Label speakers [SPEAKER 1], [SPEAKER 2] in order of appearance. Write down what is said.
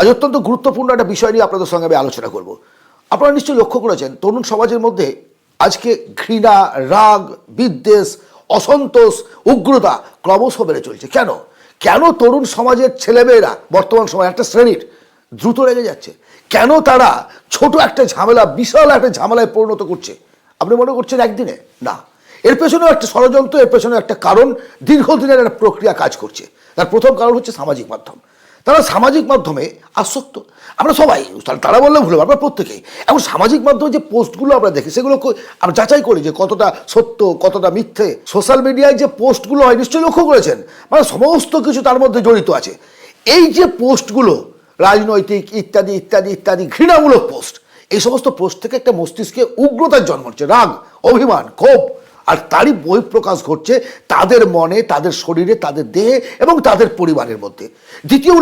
[SPEAKER 1] আজ অত্যন্ত গুরুত্বপূর্ণ একটা বিষয় নিয়ে আপনাদের সঙ্গে আমি আলোচনা করব। আপনারা নিশ্চয়ই লক্ষ্য করেছেন তরুণ সমাজের মধ্যে আজকে ঘৃণা, রাগ, বিদ্বেষ, অসন্তোষ, উগ্রতা ক্রমশ বেড়ে চলছে। কেন কেন তরুণ সমাজের ছেলেমেয়েরা বর্তমান সময় একটা শ্রেণীর দ্রুত রেগে যাচ্ছে? কেন তারা ছোট একটা ঝামেলা বিশাল একটা ঝামেলায় পরিণত করছে? আপনি মনে করছেন একদিনে? না, এর পেছনেও একটা ষড়যন্ত্র, এর পেছনে একটা কারণ, দীর্ঘদিনের একটা প্রক্রিয়া কাজ করছে। তার প্রথম কারণ হচ্ছে সামাজিক মাধ্যম। তারা সামাজিক মাধ্যমে আসক্ত। আমরা সবাই, তারা বললে ভুল, আমরা প্রত্যেকেই এখন সামাজিক মাধ্যমে যে পোস্টগুলো আমরা দেখি সেগুলো আমরা যাচাই করি যে কতটা সত্য, কতটা মিথ্যে। সোশ্যাল মিডিয়ায় যে পোস্টগুলো হয় নিশ্চয়ই লক্ষ্য করেছেন, মানে সমস্ত কিছু তার মধ্যে জড়িত আছে। এই যে পোস্টগুলো রাজনৈতিক ইত্যাদি ইত্যাদি ইত্যাদি ঘৃণামূলক পোস্ট, এই সমস্ত পোস্ট থেকে একটা মস্তিষ্কে উগ্রতার জন্ম হচ্ছে, রাগ, অভিমান, ক্ষোভ, আর তারই বহিঃপ্রকাশ ঘটছে তাদের মনে, তাদের শরীরে, তাদের দেহে এবং তাদের পরিবারের মধ্যে। দ্বিতীয়